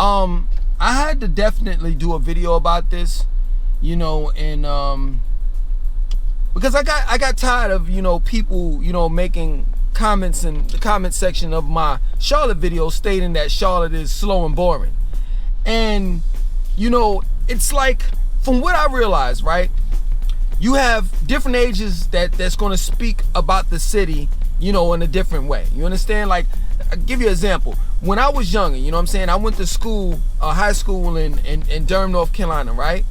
I had to definitely do a video about this, you know, and because I got tired of, you know, people, you know, making comments in the comment section of my Charlotte video stating that Charlotte is slow and boring. And, you know, it's like, from what I realized, right, you have different ages that's going to speak about the city, you know, in a different way. You understand? Like, I'll give you an example. When I was younger, you know what I'm saying, I went to school, high school in Durham, North Carolina, right?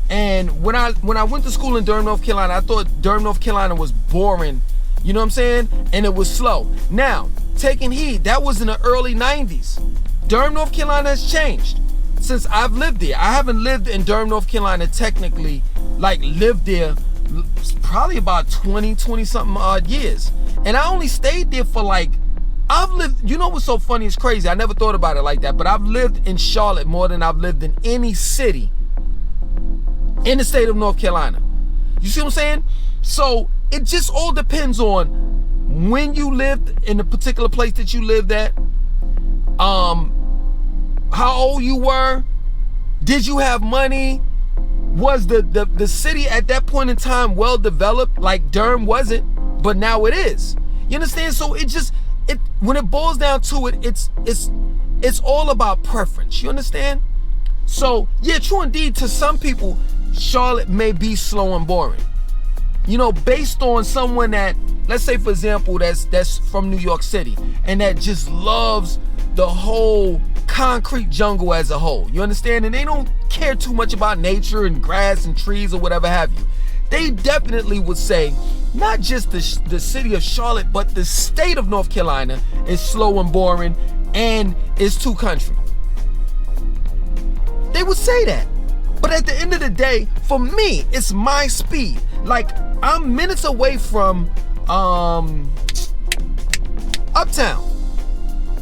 And when I went to school in Durham, North Carolina, I thought Durham, North Carolina was boring, you know what I'm saying? And it was slow. Now, taking heed, that was in the early 90s. Durham, North Carolina has changed since I've lived there. I haven't lived in Durham, North Carolina technically, like lived there, probably about 20 something odd years. And I only stayed there for like, I've lived, you know what's so funny, it's crazy, I never thought about it like that, but I've lived in Charlotte more than I've lived in any city in the state of North Carolina. You see what I'm saying? So it just all depends on when you lived in the particular place that you lived at, how old you were, did you have money, was the city at that point in time well developed? Like Durham wasn't, but now it is. You understand? So it when it boils down to it, it's all about preference. You understand? So yeah, true indeed, to some people Charlotte may be slow and boring, you know, based on someone that, let's say for example, that's from New York City and that just loves the whole concrete jungle as a whole. You understand? And they don't care too much about nature and grass and trees or whatever have you. They definitely would say not just the city of Charlotte, but the state of North Carolina is slow and boring and is too country. They would say that. But at the end of the day, for me, it's my speed. Like, I'm minutes away from Uptown.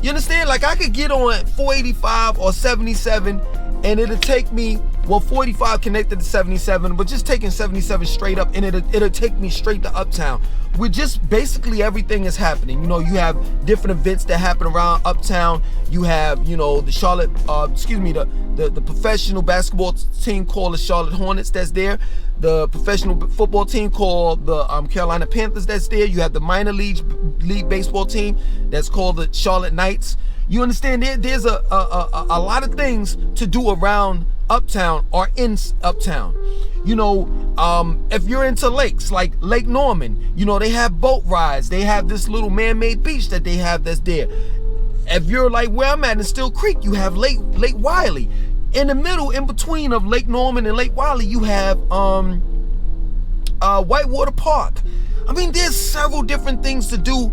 You understand? Like, I could get on 485 or 77 and it'll take me, well, 45 connected to 77, but just taking 77 straight up and it'll take me straight to Uptown. With just basically everything is happening. You know, you have different events that happen around Uptown. You have, you know, the Charlotte, the professional basketball team called the Charlotte Hornets that's there. The professional football team called the Carolina Panthers that's there. You have the minor league baseball team that's called the Charlotte Knights. You understand? There's a lot of things to do around Uptown or in Uptown. You know, if you're into lakes like Lake Norman, you know, they have boat rides. They have this little man-made beach that they have that's there. If you're like where I'm at in Still Creek, you have Lake Wiley. In the middle, in between of Lake Norman and Lake Wiley, you have Whitewater Park. I mean, there's several different things to do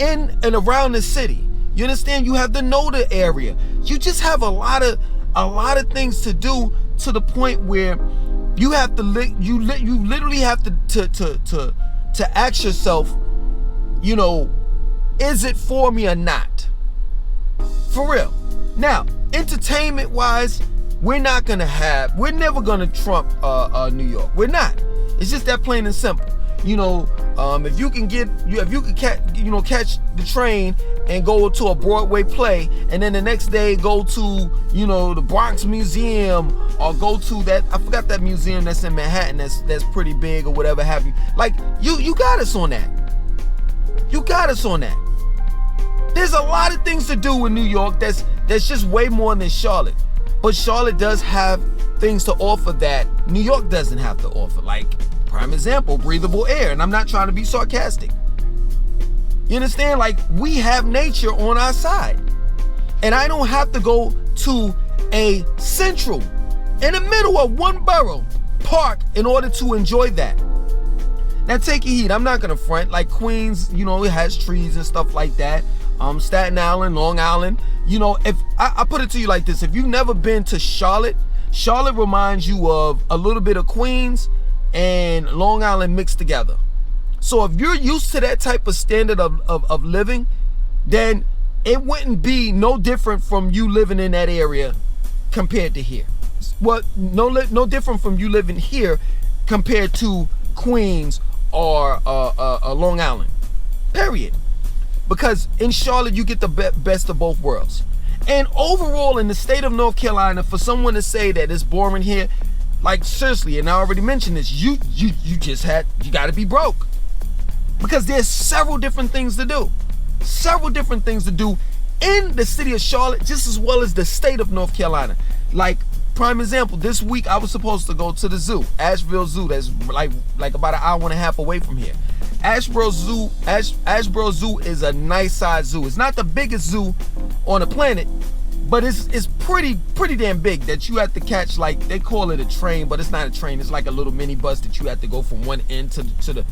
in and around the city. You understand? You have the NODA area. You just have a lot of things to do, to the point where you have to you literally have to ask yourself, you know, is it for me or not? For real. Now, entertainment wise, we're never gonna trump New York. We're not. It's just that plain and simple. You know, if you can catch the train and go to a Broadway play, and then the next day go to, you know, the Bronx Museum, or go to that, I forgot that museum that's in Manhattan that's pretty big or whatever have you. Like, you got us on that. You got us on that. There's a lot of things to do in New York that's just way more than Charlotte. But Charlotte does have things to offer that New York doesn't have to offer. Like, prime example, breathable air. And I'm not trying to be sarcastic. You understand? Like, we have nature on our side. And I don't have to go to a central, in the middle of one borough, park in order to enjoy that. Now, take your heed. I'm not going to front. Like, Queens, you know, it has trees and stuff like that. Staten Island, Long Island. You know, if I put it to you like this, if you've never been to Charlotte, Charlotte reminds you of a little bit of Queens and Long Island mixed together. So if you're used to that type of standard of living, then it wouldn't be no different from you living in that area compared to here. Well, no different from you living here compared to Queens or Long Island. Period. Because in Charlotte, you get the best of both worlds. And overall, in the state of North Carolina, for someone to say that it's boring here, like seriously, and I already mentioned this, you got to be broke, because there's several different things to do. Several different things to do in the city of Charlotte, just as well as the state of North Carolina. Like, prime example, this week I was supposed to go to the zoo, Asheville Zoo, that's like about an hour and a half away from here. Asheboro Zoo is a nice size zoo. It's not the biggest zoo on the planet, but it's pretty damn big, that you have to catch, like, they call it a train, but it's not a train. It's like a little mini bus that you have to go from one end to the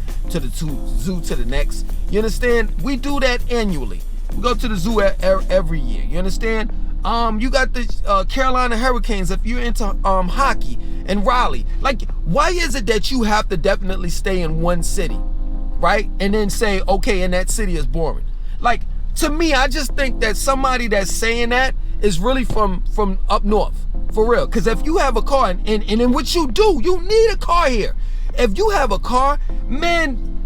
zoo to the next. You understand? We do that annually. We go to the zoo every year. You understand? You got the Carolina Hurricanes, if you're into hockey, and Raleigh. Like, why is it that you have to definitely stay in one city, right? And then say, okay, in that city is boring. Like, to me, I just think that somebody that's saying that is really from up north, for real. Because if you have a car, and in what you do, you need a car here. If you have a car, man,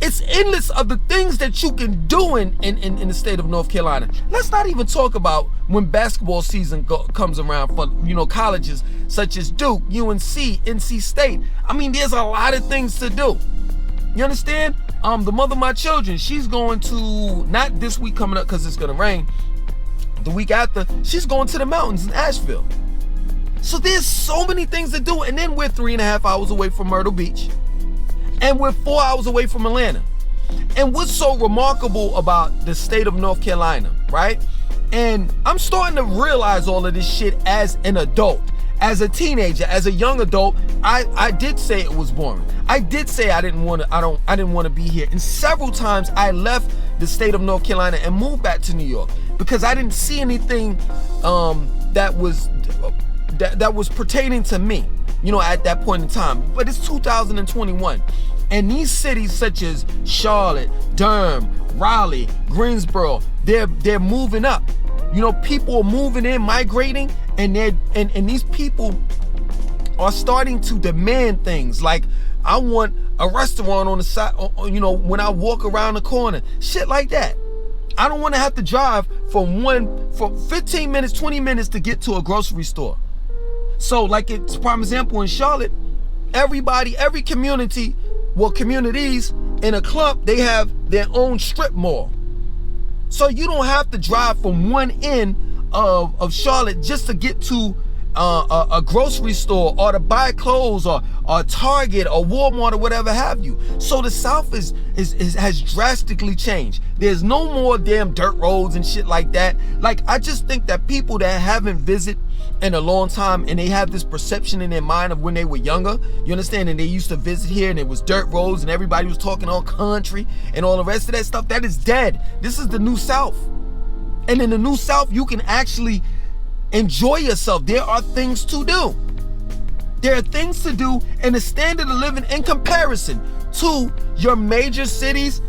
it's endless of the things that you can do in the state of North Carolina. Let's not even talk about when basketball season comes around for, colleges such as Duke, UNC, NC State. I mean, there's a lot of things to do. You understand? The mother of my children, she's going to, not this week coming up because it's going to rain, the week after, she's going to the mountains in Asheville. So there's so many things to do. And then we're 3.5 hours away from Myrtle Beach. And we're 4 hours away from Atlanta. And what's so remarkable about the state of North Carolina, right? And I'm starting to realize all of this shit as an adult. As a teenager, as a young adult, I did say it was boring. I did say I didn't want to be here. And several times I left the state of North Carolina and moved back to New York because I didn't see anything that was pertaining to me, at that point in time. But it's 2021. And these cities such as Charlotte, Durham, Raleigh, Greensboro, they're moving up. People are moving in, migrating, and these people are starting to demand things like, I want a restaurant on the side, when I walk around the corner, shit like that. I don't want to have to drive for 15 minutes, 20 minutes to get to a grocery store. So, like, it's prime example in Charlotte, every community, communities in a clump, they have their own strip mall. So you don't have to drive from one end of Charlotte just to get to a grocery store or to buy clothes or Target or Walmart or whatever have you. So the South has drastically changed. There's no more damn dirt roads and shit like that. Like, I just think that people that haven't visited in a long time and they have this perception in their mind of when they were younger, you understand, and they used to visit here and it was dirt roads and everybody was talking all country and all the rest of that stuff, that is dead. This is the new South. And in the new South, you can actually enjoy yourself. There are things to do. There are things to do, and the standard of living in comparison to your major cities,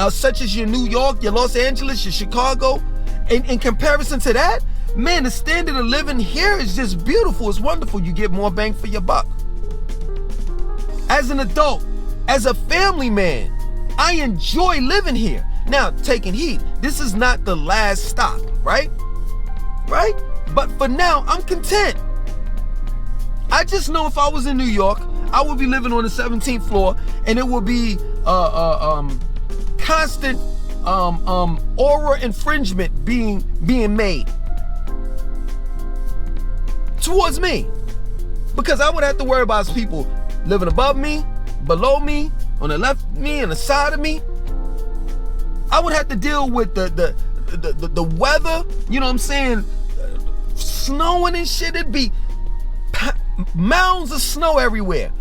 such as your New York, your Los Angeles, your Chicago, in comparison to that, man, the standard of living here is just beautiful. It's wonderful. You get more bang for your buck. As an adult, as a family man, I enjoy living here. Now, taking heed, this is not the last stop, right? Right? But for now, I'm content. I just know if I was in New York, I would be living on the 17th floor, and it would be constant aura infringement being made towards me, because I would have to worry about people living above me, below me, on the left of me, and the side of me. I would have to deal with the weather, you know what I'm saying, snowing and shit. It'd be mounds of snow everywhere,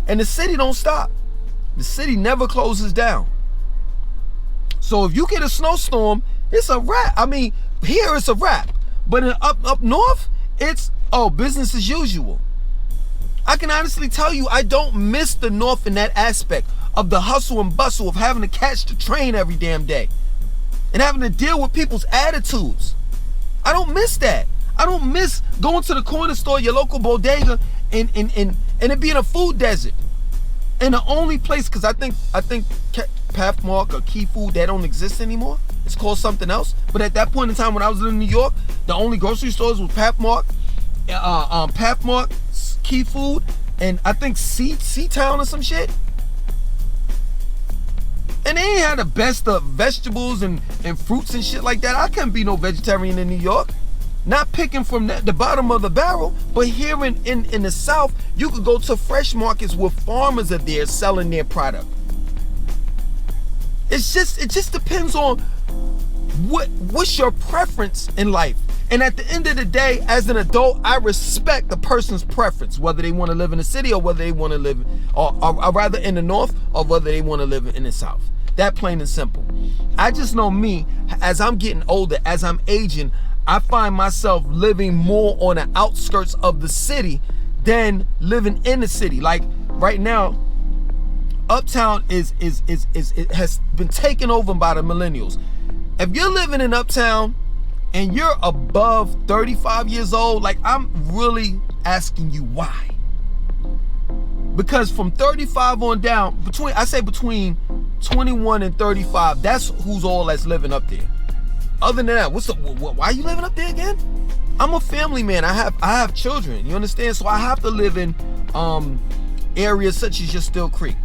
and the city don't stop. The city never closes down. So if you get a snowstorm, it's a wrap. I mean, here it's a wrap, but up north, it's business as usual. I can honestly tell you, I don't miss the north in that aspect of the hustle and bustle of having to catch the train every damn day and having to deal with people's attitudes. I don't miss that. I don't miss going to the corner store, your local bodega, and it being a food desert. And the only place, because I think Pathmark or Key Food, they don't exist anymore. It's called something else. But at that point in time when I was in New York, the only grocery stores was Pathmark, Key Food, and I think Town or some shit. And they ain't had the best of vegetables and fruits and shit like that. I couldn't be no vegetarian in New York. Not picking from the bottom of the barrel, but here in the South, you could go to fresh markets where farmers are there selling their product. It just depends on what's your preference in life. And at the end of the day, as an adult, I respect the person's preference, whether they want to live in the city or whether they want to live, or rather in the North, or whether they want to live in the South. That plain and simple. I just know me, as I'm getting older, as I'm aging, I find myself living more on the outskirts of the city than living in the city. Like right now, Uptown it has been taken over by the millennials. If you're living in Uptown and you're above 35 years old, like, I'm really asking you why. Because from 35 on down, between 21 and 35, that's who's all that's living up there. Other than that, why are you living up there again? I'm a family man. I have children. You understand? So I have to live in areas such as your Still Creek.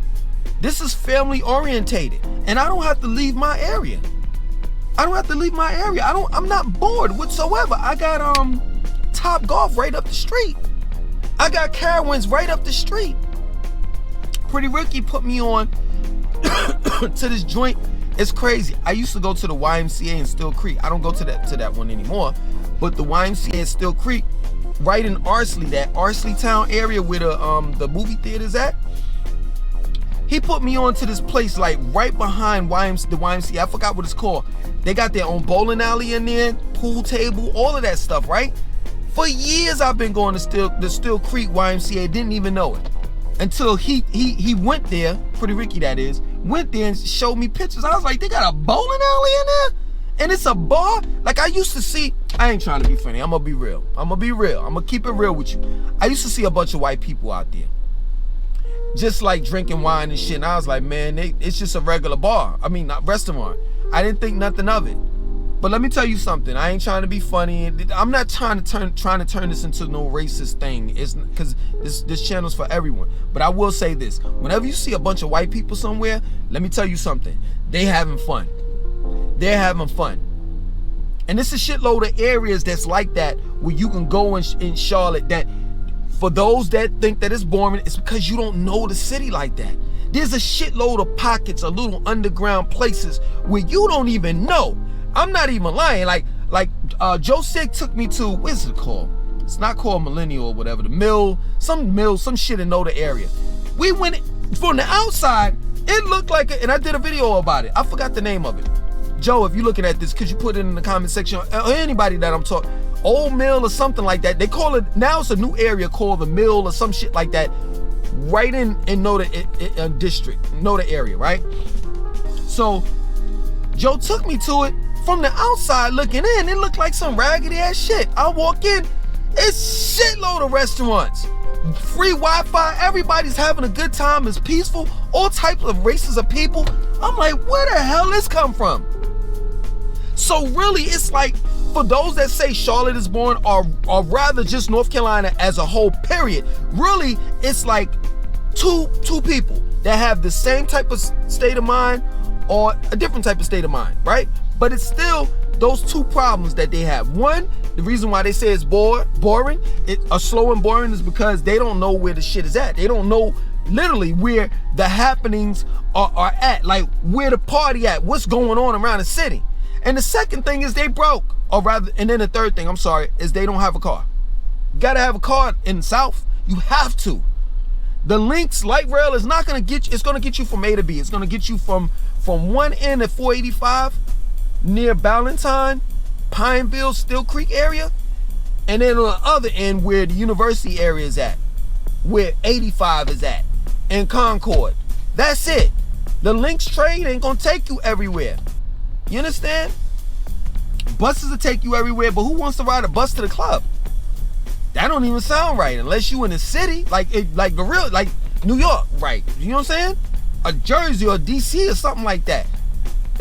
This is family orientated, and I don't have to leave my area. I'm not bored whatsoever. I got Top Golf right up the street. I got Carowinds right up the street. Pretty Ricky put me on to this joint. It's crazy. I used to go to the YMCA in Still Creek. I don't go to that one anymore. But the YMCA in Still Creek, right in Arsley, that Arsley Town area where the movie theater's at. He put me on to this place like right behind the YMCA. I forgot what it's called. They got their own bowling alley in there, pool table, all of that stuff, right? For years I've been going to the Still Creek YMCA, didn't even know it. Until he went there, Pretty Ricky that is, went there and showed me pictures. I was like, they got a bowling alley in there? And it's a bar? Like, I used to see, I ain't trying to be funny, I'm gonna be real. I'm gonna keep it real with you. I used to see a bunch of white people out there, just like drinking wine and shit. And I was like, man, it's just a regular bar. I mean, not restaurant. I didn't think nothing of it. But let me tell you something. I ain't trying to be funny. I'm not trying to turn this into no racist thing. It's because this channel's for everyone. But I will say this: whenever you see a bunch of white people somewhere, let me tell you something. They having fun. They're having fun. And it's a shitload of areas that's like that where you can go in Charlotte. That for those that think that it's boring, it's because you don't know the city like that. There's a shitload of pockets, of little underground places where you don't even know. I'm not even lying. Like Joe Sig took me to, what's it called? It's not called Millennial or whatever. The mill, some shit in Noda area. We went from the outside. It looked like and I did a video about it. I forgot the name of it. Joe, if you're looking at this, could you put it in the comment section? Or anybody that I'm talking, Old Mill or something like that. They call it now. It's a new area called the Mill or some shit like that. Right in Noda district, Noda area, right? So Joe took me to it. From the outside looking in, it looked like some raggedy ass shit. I walk in, it's shitload of restaurants, free Wi-Fi, everybody's having a good time, it's peaceful, all types of races of people. I'm like, where the hell this come from? So really, it's like, for those that say Charlotte is boring, or rather just North Carolina as a whole, period, really, it's like two people that have the same type of state of mind or a different type of state of mind, right? But it's still those two problems that they have. One, the reason why they say it's boring, slow and boring, is because they don't know where the shit is at. They don't know literally where the happenings are at, like where the party at, what's going on around the city. And the second thing is they broke, or rather, and then the third thing, is they don't have a car. You gotta have a car in the South. You have to. The Lynx light rail is not gonna get you, it's gonna get you from A to B. It's gonna get you from one end at 485 near Ballantyne, Pineville, Still Creek area, and then on the other end where the university area is at, where 85 is at, and Concord. That's it. The Lynx train ain't gonna take you everywhere. You understand? Buses will take you everywhere, but who wants to ride a bus to the club? That don't even sound right unless you in the city, like New York, right? You know what I'm saying? A Jersey or DC or something like that.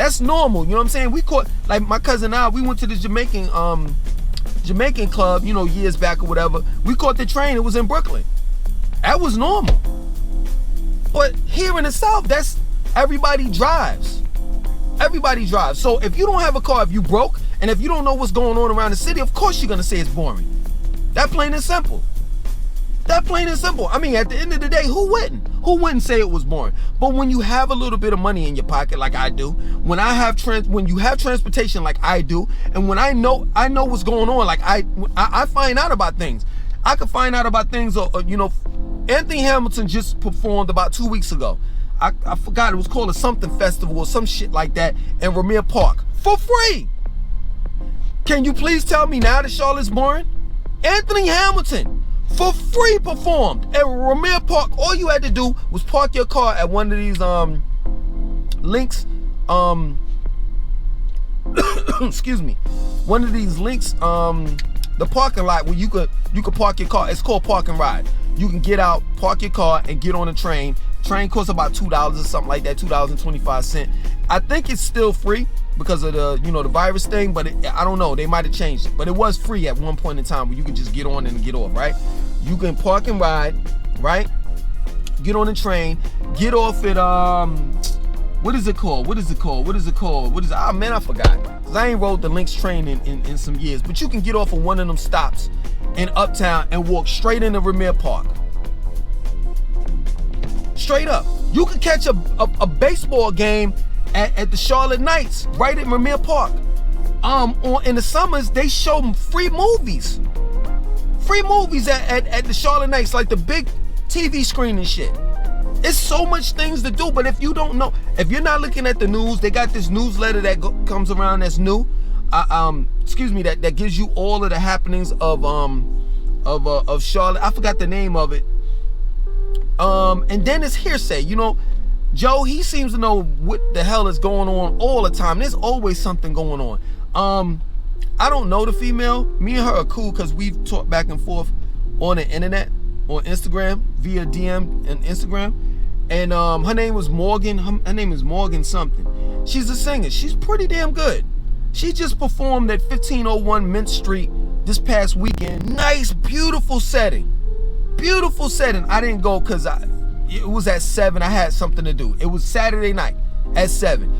That's normal. You know what I'm saying? We caught, like my cousin and I, we went to the Jamaican club, you know, years back or whatever. We caught the train. It was in Brooklyn. That was normal. But here in the South, that's everybody drives. Everybody drives. So if you don't have a car, if you broke, and if you don't know what's going on around the city, of course you're gonna say it's boring. That plain and simple. That plain and simple. I mean, at the end of the day, who wouldn't? Who wouldn't say it was boring? But when you have a little bit of money in your pocket, like I do, when you have transportation, like I do, and when I know what's going on, like I find out about things. I could find out about things. You know, Anthony Hamilton just performed about 2 weeks ago. I forgot, it was called a something festival or some shit like that in Ramir Park for free. Can you please tell me now that Charlotte's boring? Anthony Hamilton for free performed at Ramir Park. All you had to do was park your car at one of these links, excuse me, one of these links, the parking lot where you could park your car. It's called Park and Ride. You can get out, park your car, and get on a train. Train costs about $2 or something like that, $2.25. I think it's still free because of the, you know, the virus thing, but I don't know, they might have changed it. But it was free at one point in time where you could just get on and get off, right? You can park and ride, right? Get on the train, get off at what is it called? Ah, man, I forgot. Cause I ain't rode the Lynx train in some years. But you can get off of one of them stops in Uptown and walk straight into Ramir Park. Straight up. You could catch a baseball game at the Charlotte Knights, right at Ramir Park. In the summers, they show free movies. Free movies at the Charlotte Knights, like the big TV screen and shit. It's so much things to do, but if you don't know, if you're not looking at the news, they got this newsletter that comes around that's new. Excuse me, that gives you all of the happenings of Charlotte. I forgot the name of it. And then it's hearsay. You know, Joe, he seems to know what the hell is going on all the time. There's always something going on. I don't know the female. Me and her are cool because we've talked back and forth on the internet, on Instagram, via DM and Instagram. And her name was Morgan. Her name is Morgan something. She's a singer. She's pretty damn good. She just performed at 1501 Mint Street this past weekend. Nice, beautiful setting. Beautiful setting. I didn't go because it was at 7. I had something to do. It was Saturday night at 7.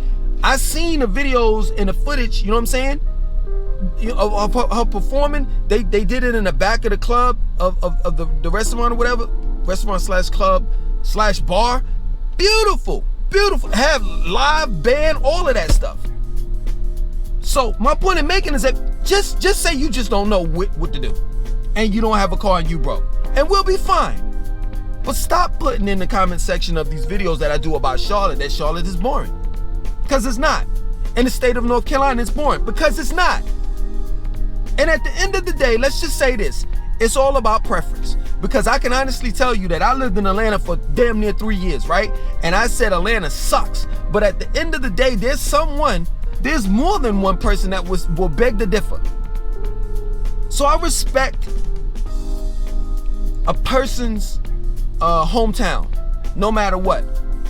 I seen the videos and the footage, you know what I'm saying, of her performing. They did it in the back of the club of the restaurant or whatever. Restaurant/club/bar. Beautiful. Beautiful. Have live band, all of that stuff. So my point in making is that just say you just don't know what to do. And you don't have a car and you broke. And we'll be fine. But stop putting in the comment section of these videos that I do about Charlotte that Charlotte is boring. Because it's not. In the state of North Carolina, it's boring. Because it's not. And at the end of the day, let's just say this. It's all about preference. Because I can honestly tell you that I lived in Atlanta for damn near 3 years, right? And I said Atlanta sucks. But at the end of the day, there's more than one person that will beg to differ. So I respect a person's hometown, no matter what.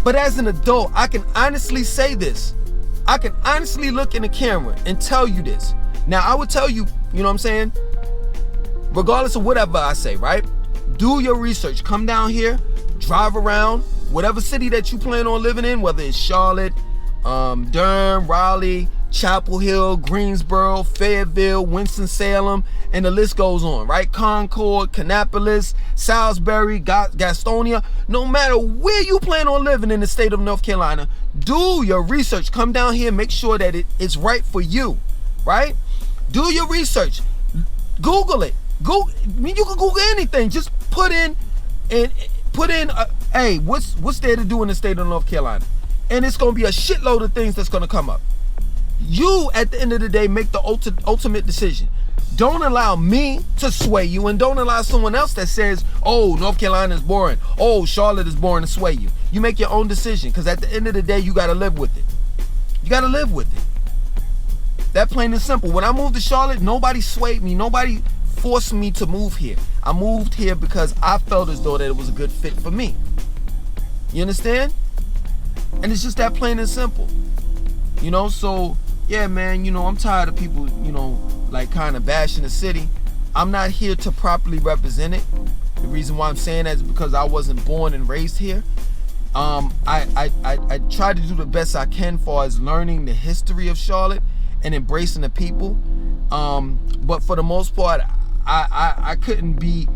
But as an adult, I can honestly say this. I can honestly look in the camera and tell you this. Now, I would tell you, you know what I'm saying? Regardless of whatever I say, right? Do your research. Come down here, drive around, whatever city that you plan on living in, whether it's Charlotte, Durham, Raleigh, Chapel Hill, Greensboro, Fayetteville, Winston-Salem, and the list goes on, right? Concord, Kannapolis, Salisbury, Gastonia. No matter where you plan on living in the state of North Carolina, do your research. Come down here, make sure that it's right for you, right? Do your research. Google it. You can Google anything. Just put in, hey, what's there to do in the state of North Carolina? And it's going to be a shitload of things that's going to come up. You, at the end of the day, make the ultimate decision. Don't allow me to sway you, and don't allow someone else that says, oh, North Carolina is boring, oh, Charlotte is boring, to sway you. You make your own decision, because at the end of the day, you got to live with it. You got to live with it. That plain and simple. When I moved to Charlotte, nobody swayed me. Nobody forced me to move here. I moved here because I felt as though that it was a good fit for me. You understand? And it's just that plain and simple. You know, so yeah, man, you know, I'm tired of people, you know, like kind of bashing the city. I'm not here to properly represent it. The reason why I'm saying that is because I wasn't born and raised here. I try to do the best I can far as learning the history of Charlotte and embracing the people. But for the most part, I wouldn't be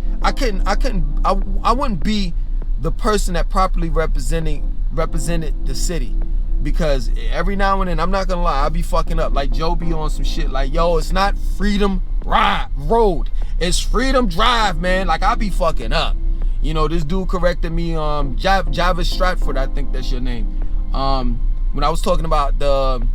the person that properly represented the city, because every now and then, I'm not gonna lie, I'll be fucking up. Like Joe be on some shit like, yo, it's not Freedom Road, it's Freedom Drive, man. Like, I be fucking up. You know, this dude corrected me, Java Stratford, I think that's your name. When I was talking about the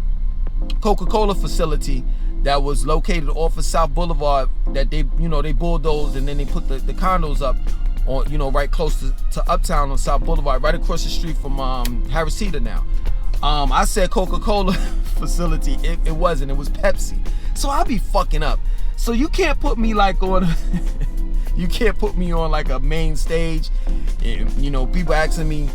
Coca-Cola facility that was located off of South Boulevard, that they, you know, they bulldozed and then they put the condos up on, you know, right close to Uptown on South Boulevard, right across the street from Harris Teeter now. I said Coca-Cola facility. It wasn't. It was Pepsi. So I be fucking up. So you can't put me like on you can't put me on like a main stage. You know, people asking me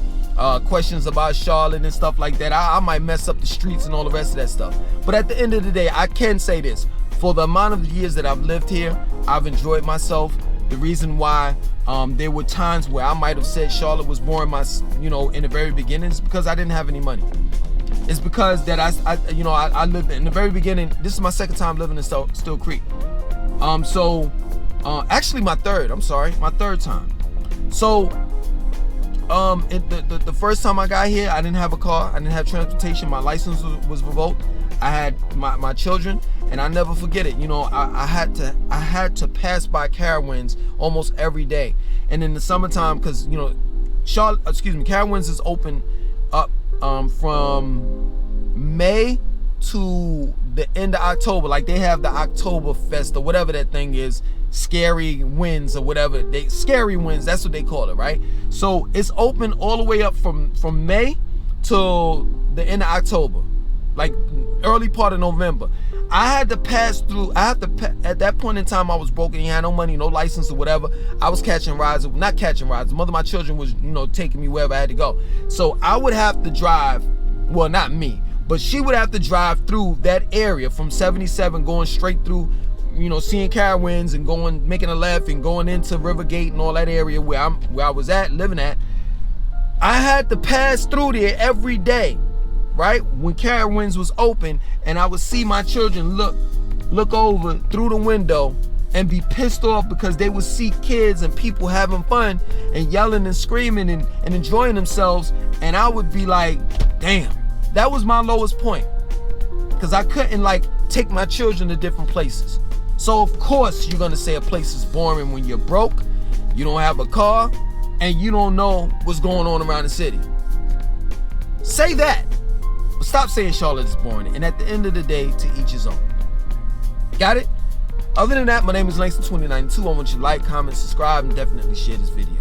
questions about Charlotte and stuff like that. I might mess up the streets and all the rest of that stuff. But at the end of the day, I can say this. For the amount of years that I've lived here, I've enjoyed myself. The reason why there were times where I might have said Charlotte was boring, you know, in the very beginning, is because I didn't have any money. It's because that I lived in the very beginning. This is my second time living in Still Creek. Actually my third time. So the first time I got here, I didn't have a car, I didn't have transportation, my license was revoked. I had my children, and I never forget it. You know, I had to pass by Carowinds almost every day. And in the summertime, because, you know, Carowinds is open up from May to the end of October. Like, they have the October Fest or whatever that thing is, Scary Winds or whatever. Scary Winds, that's what they call it, right? So it's open all the way up from May till the end of October, like early part of November. I had to pass through. At that point in time, I was broken. He had no money, no license or whatever. I was catching rides, not catching rides. The mother of my children was, you know, taking me wherever I had to go. So I would have to drive. Well, not me, but she would have to drive through that area from 77, going straight through, you know, seeing Carowinds and making a left and going into Rivergate and all that area where I was living at. I had to pass through there every day, right? When Carowinds was open, and I would see my children look over through the window and be pissed off because they would see kids and people having fun and yelling and screaming and enjoying themselves, and I would be like, damn. That was my lowest point, because I couldn't like take my children to different places. So of course you're gonna say a place is boring when you're broke, you don't have a car, and you don't know what's going on around the city. Say that, but stop saying Charlotte is boring. And at the end of the day, to each his own. Got it? Other than that, my name is Langston2092. I want you to like, comment, subscribe, and definitely share this video.